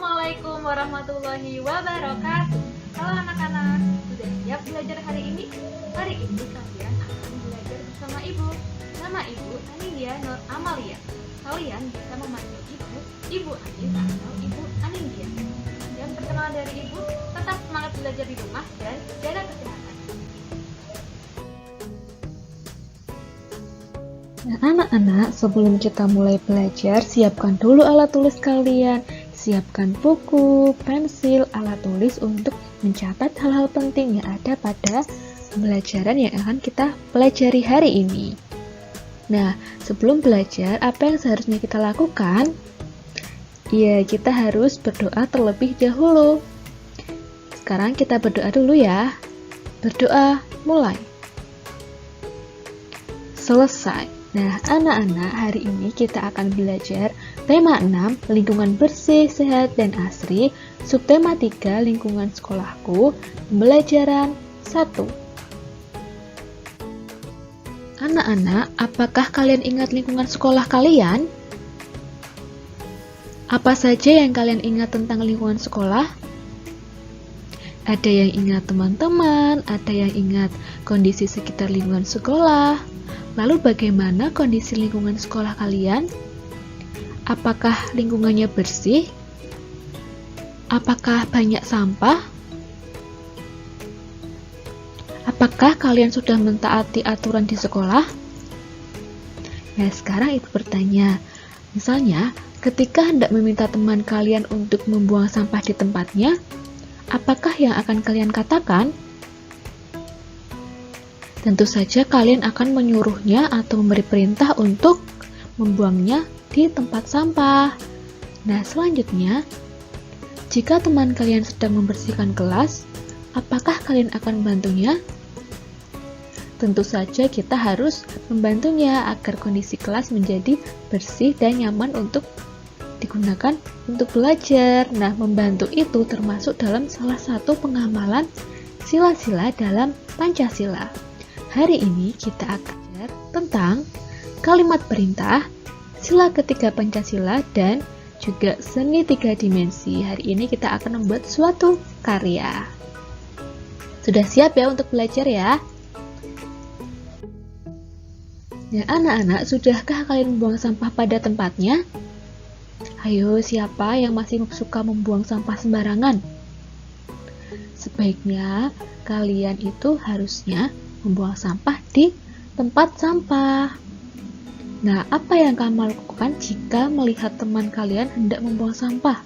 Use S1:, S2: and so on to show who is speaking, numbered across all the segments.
S1: Assalamualaikum warahmatullahi wabarakatuh. Halo anak-anak, sudah siap belajar hari ini? Hari ini kalian akan belajar bersama Ibu. Nama Ibu Anindya Nur Amalia. Kalian bisa memanggil Ibu Anin atau Ibu Anindya. Dan perkenalan dari Ibu, tetap semangat belajar di rumah dan jaga kesehatan.
S2: Nah, anak-anak, sebelum kita mulai belajar, siapkan dulu alat tulis kalian. Siapkan buku, pensil, alat tulis untuk mencatat hal-hal penting yang ada pada pembelajaran yang akan kita pelajari hari ini. Nah, sebelum belajar, apa yang seharusnya kita lakukan? Ya, kita harus berdoa terlebih dahulu. Sekarang kita berdoa dulu ya. Berdoa, mulai. Selesai. Nah, anak-anak, hari ini kita akan belajar tema 6, lingkungan bersih, sehat, dan asri, subtema 3, lingkungan sekolahku, pembelajaran 1. Anak-anak, apakah kalian ingat lingkungan sekolah kalian? Apa saja yang kalian ingat tentang lingkungan sekolah? Ada yang ingat teman-teman, ada yang ingat kondisi sekitar lingkungan sekolah. Lalu bagaimana kondisi lingkungan sekolah kalian? Apakah lingkungannya bersih? Apakah banyak sampah? Apakah kalian sudah mentaati aturan di sekolah? Nah, sekarang Ibu bertanya, misalnya ketika hendak meminta teman kalian untuk membuang sampah di tempatnya, apakah yang akan kalian katakan? Tentu saja kalian akan menyuruhnya atau memberi perintah untuk membuangnya di tempat sampah. Nah, selanjutnya, jika teman kalian sedang membersihkan kelas, apakah kalian akan membantunya? Tentu saja kita harus membantunya agar kondisi kelas menjadi bersih dan nyaman untuk digunakan untuk belajar. Nah, membantu itu termasuk dalam salah satu pengamalan sila-sila dalam Pancasila. Hari ini kita akan belajar tentang kalimat perintah, sila ketiga Pancasila, dan juga seni 3 dimensi. Hari ini kita akan membuat suatu karya. Sudah siap ya untuk belajar ya? Ya anak-anak, sudahkah kalian membuang sampah pada tempatnya? Ayo, siapa yang masih suka membuang sampah sembarangan? Sebaiknya kalian itu harusnya membuang sampah di tempat sampah. Nah, apa yang kamu lakukan jika melihat teman kalian hendak membuang sampah?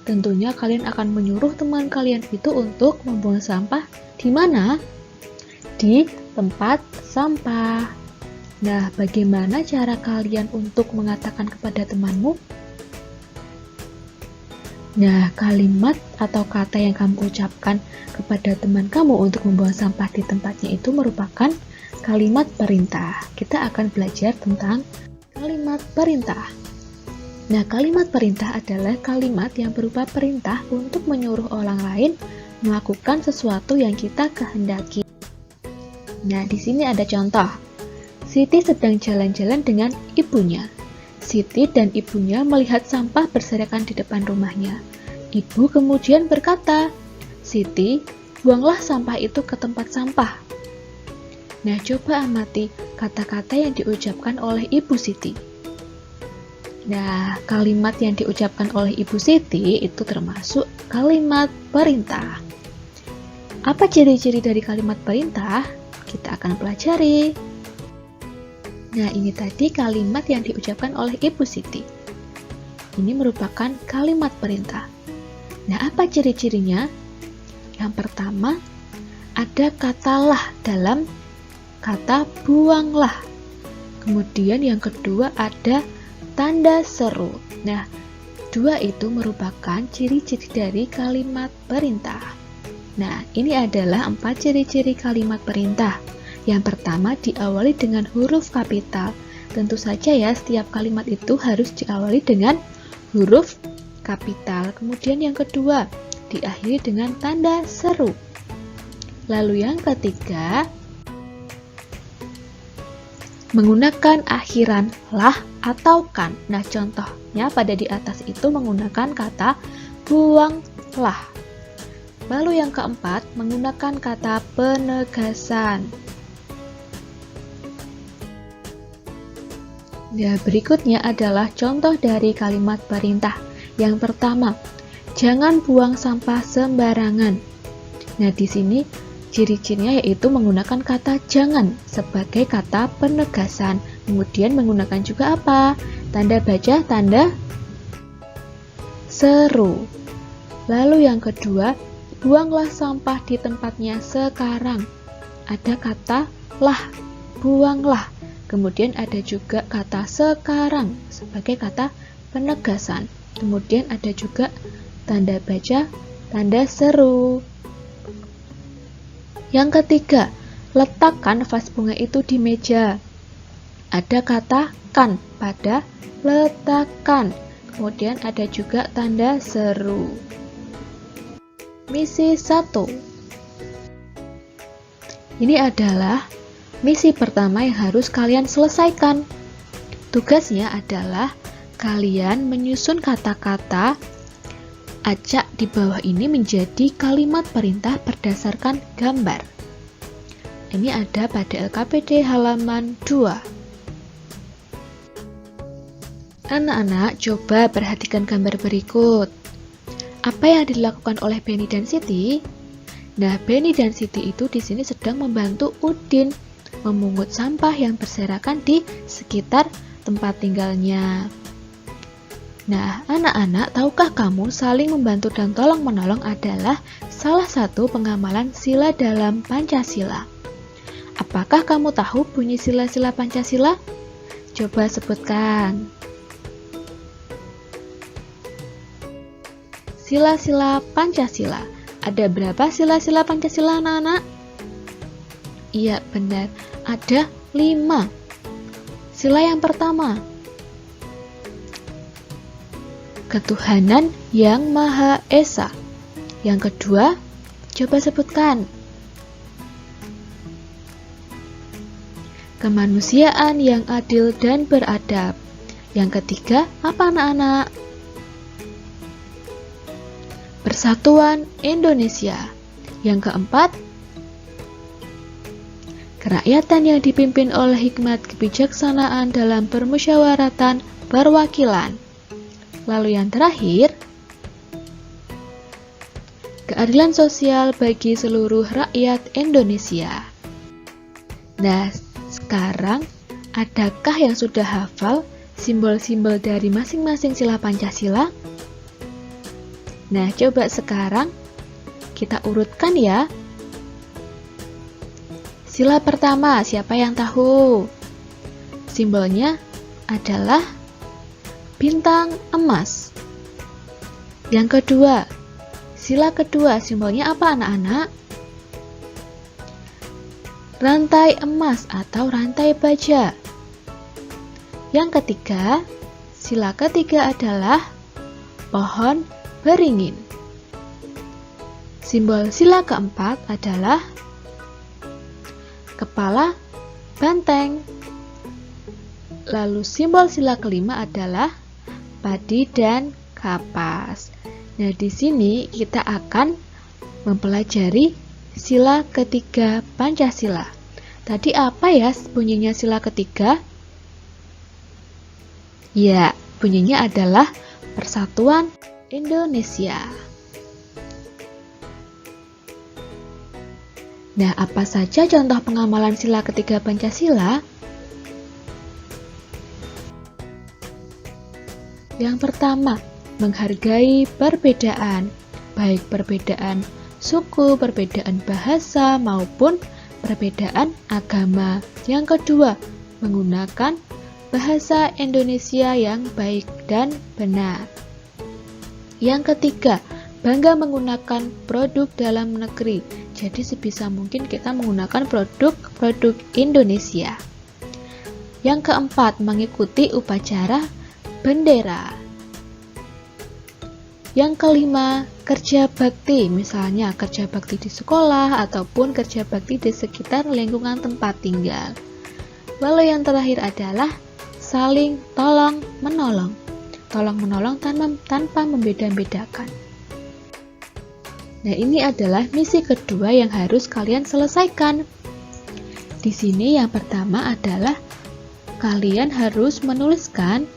S2: Tentunya kalian akan menyuruh teman kalian itu untuk membuang sampah di mana? Di tempat sampah. Nah, bagaimana cara kalian untuk mengatakan kepada temanmu? Nah, kalimat atau kata yang kamu ucapkan kepada teman kamu untuk membuang sampah di tempatnya itu merupakan kalimat perintah. Kita akan belajar tentang kalimat perintah. Nah, kalimat perintah adalah kalimat yang berupa perintah untuk menyuruh orang lain melakukan sesuatu yang kita kehendaki. Nah, di sini ada contoh. Siti sedang jalan-jalan dengan ibunya. Siti dan ibunya melihat sampah berserakan di depan rumahnya. Ibu kemudian berkata, "Siti, buanglah sampah itu ke tempat sampah." Nah, coba amati kata-kata yang diucapkan oleh Ibu Siti. Nah, kalimat yang diucapkan oleh Ibu Siti itu termasuk kalimat perintah. Apa ciri-ciri dari kalimat perintah? Kita akan pelajari. Nah, ini tadi kalimat yang diucapkan oleh Ibu Siti. Ini merupakan kalimat perintah. Nah, apa ciri-cirinya? Yang pertama, ada kata lah dalam kata buanglah. Kemudian yang kedua ada tanda seru. Nah, dua itu merupakan ciri-ciri dari kalimat perintah. Nah, ini adalah 4 ciri-ciri kalimat perintah. Yang pertama diawali dengan huruf kapital. Tentu saja ya, setiap kalimat itu harus diawali dengan huruf kapital. Kemudian yang kedua, diakhiri dengan tanda seru. menggunakan akhiran lah atau kan. Nah, contohnya pada di atas itu menggunakan kata buanglah. Lalu yang keempat, menggunakan kata penegasan. Nah, berikutnya adalah contoh dari kalimat perintah. Yang pertama, jangan buang sampah sembarangan. Nah, di sini ciri-cirinya yaitu menggunakan kata jangan sebagai kata penegasan. Kemudian menggunakan juga apa? Tanda baca, tanda seru. Lalu yang kedua, buanglah sampah di tempatnya sekarang. Ada kata lah, buanglah. Kemudian ada juga kata sekarang sebagai kata penegasan. Kemudian ada juga tanda baca, tanda seru. Yang ketiga, letakkan vas bunga itu di meja. Ada kata kan pada letakkan. Kemudian ada juga tanda seru. Misi 1. Ini adalah misi pertama yang harus kalian selesaikan. Tugasnya adalah kalian menyusun kata-kata acak di bawah ini menjadi kalimat perintah berdasarkan gambar. Ini ada pada LKPD halaman 2. Anak-anak, coba perhatikan gambar berikut. Apa yang dilakukan oleh Benny dan Siti? Nah, Benny dan Siti itu di sini sedang membantu Udin memungut sampah yang berserakan di sekitar tempat tinggalnya. Nah, anak-anak, tahukah kamu saling membantu dan tolong-menolong adalah salah satu pengamalan sila dalam Pancasila? Apakah kamu tahu bunyi sila-sila Pancasila? Coba sebutkan. Sila-sila Pancasila. Ada berapa sila-sila Pancasila, anak-anak? Iya, benar. Ada 5. Sila yang pertama, ketuhanan yang Maha Esa. Yang kedua, coba sebutkan. Kemanusiaan yang adil dan beradab. Yang ketiga, apa anak-anak? Persatuan Indonesia. Yang keempat, kerakyatan yang dipimpin oleh hikmat kebijaksanaan dalam permusyawaratan perwakilan. Lalu yang terakhir, keadilan sosial bagi seluruh rakyat Indonesia. Nah, sekarang adakah yang sudah hafal simbol-simbol dari masing-masing sila Pancasila? Nah, coba sekarang kita urutkan ya. Sila pertama, siapa yang tahu? Simbolnya adalah bintang emas. Yang kedua, sila kedua, simbolnya apa anak-anak? Rantai emas atau rantai baja. Yang ketiga, sila ketiga adalah pohon beringin. Simbol sila keempat adalah kepala banteng. Lalu simbol sila kelima adalah padi dan kapas. Nah, di sini kita akan mempelajari sila ketiga Pancasila. Tadi apa ya bunyinya sila ketiga? Ya, bunyinya adalah Persatuan Indonesia. Nah, apa saja contoh pengamalan sila ketiga Pancasila? Yang pertama, menghargai perbedaan, baik perbedaan suku, perbedaan bahasa, maupun perbedaan agama. Yang kedua, menggunakan bahasa Indonesia yang baik dan benar. Yang ketiga, bangga menggunakan produk dalam negeri. Jadi sebisa mungkin kita menggunakan produk Indonesia. Yang keempat, mengikuti upacara bendera. Yang kelima, kerja bakti, misalnya kerja bakti di sekolah ataupun kerja bakti di sekitar lingkungan tempat tinggal. Lalu yang terakhir adalah saling tolong menolong. Tolong menolong tanpa membeda-bedakan. Nah, ini adalah misi kedua yang harus kalian selesaikan. Di sini yang pertama adalah kalian harus menuliskan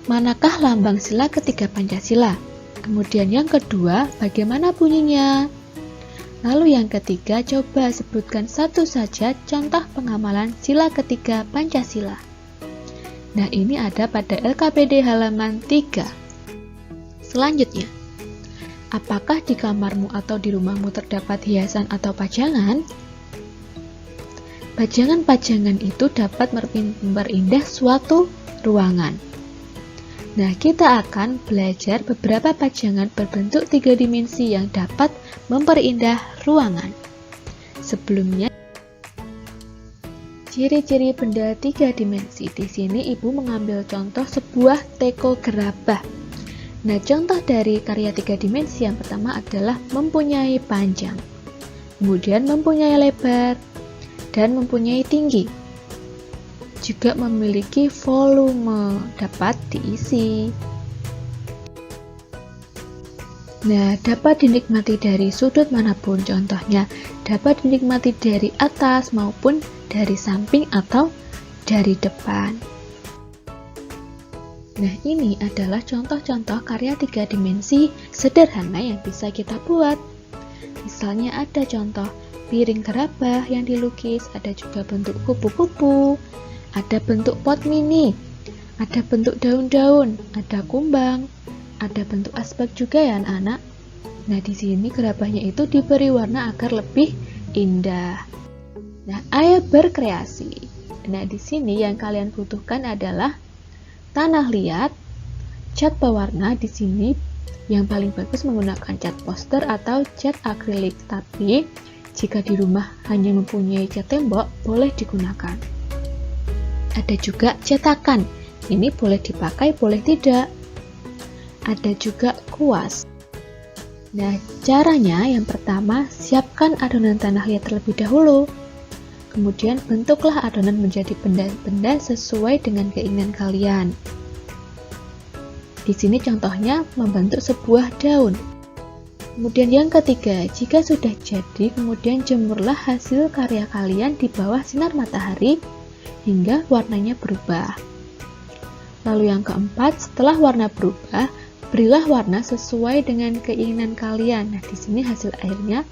S2: manakah lambang sila ketiga Pancasila. Kemudian yang kedua, bagaimana bunyinya. Lalu yang ketiga, coba sebutkan satu saja contoh pengamalan sila ketiga Pancasila. Nah, ini ada pada LKPD halaman 3. Selanjutnya, apakah di kamarmu atau di rumahmu terdapat hiasan atau pajangan? Pajangan-pajangan itu dapat memperindah suatu ruangan. Nah, kita akan belajar beberapa pajangan berbentuk 3 dimensi yang dapat memperindah ruangan. Sebelumnya, ciri-ciri benda 3 dimensi. Di sini Ibu mengambil contoh sebuah teko gerabah. Nah, contoh dari karya 3 dimensi yang pertama adalah mempunyai panjang, kemudian mempunyai lebar, dan mempunyai tinggi. Juga memiliki volume, dapat diisi. Nah, dapat dinikmati dari sudut manapun, contohnya dapat dinikmati dari atas maupun dari samping atau dari depan. Nah, ini adalah contoh-contoh karya 3 dimensi sederhana yang bisa kita buat. Misalnya ada contoh piring gerabah yang dilukis, ada juga bentuk kupu-kupu, ada bentuk pot mini, ada bentuk daun-daun, ada kumbang, ada bentuk asbak juga ya anak-anak. Nah, di sini gerabahnya itu diberi warna agar lebih indah. Nah, ayo berkreasi. Nah, di sini yang kalian butuhkan adalah tanah liat, cat pewarna. Di sini yang paling bagus menggunakan cat poster atau cat akrilik. Tapi jika di rumah hanya mempunyai cat tembok, boleh digunakan. Ada juga cetakan. Ini boleh dipakai, boleh tidak. Ada juga kuas. Nah, caranya yang pertama, siapkan adonan tanah liat terlebih dahulu. Kemudian bentuklah adonan menjadi benda-benda sesuai dengan keinginan kalian. Di sini contohnya membentuk sebuah daun. Kemudian yang ketiga, jika sudah jadi, kemudian jemurlah hasil karya kalian di bawah sinar matahari hingga warnanya berubah. Lalu yang keempat, setelah warna berubah, berilah warna sesuai dengan keinginan kalian. Nah, di sini hasil akhirnya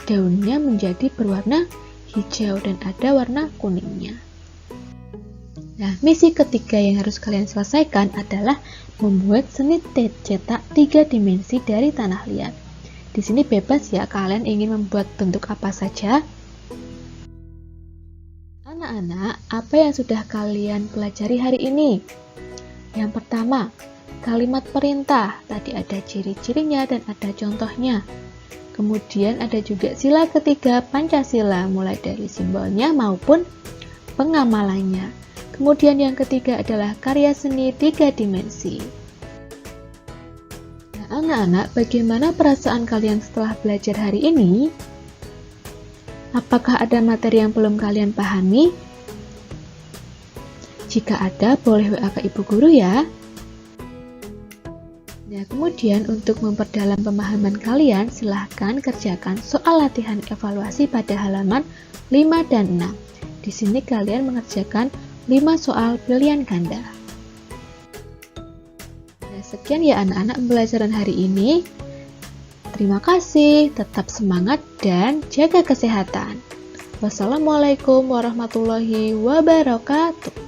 S2: daunnya menjadi berwarna hijau dan ada warna kuningnya. Nah, misi ketiga yang harus kalian selesaikan adalah membuat seni cetak 3 dimensi dari tanah liat. Di sini bebas ya, kalian ingin membuat bentuk apa saja. Anak-anak, apa yang sudah kalian pelajari hari ini? Yang pertama, kalimat perintah. Tadi ada ciri-cirinya dan ada contohnya. Kemudian ada juga sila ketiga Pancasila, mulai dari simbolnya maupun pengamalannya. Kemudian yang ketiga adalah karya seni 3 dimensi. Nah, anak-anak, bagaimana perasaan kalian setelah belajar hari ini? Apakah ada materi yang belum kalian pahami? Jika ada, boleh WA ke Ibu Guru ya. Nah, kemudian untuk memperdalam pemahaman kalian, silahkan kerjakan soal latihan evaluasi pada halaman 5 dan 6. Di sini kalian mengerjakan 5 soal pilihan ganda. Nah, sekian ya anak-anak pembelajaran hari ini. Terima kasih, tetap semangat dan jaga kesehatan. Wassalamualaikum warahmatullahi wabarakatuh.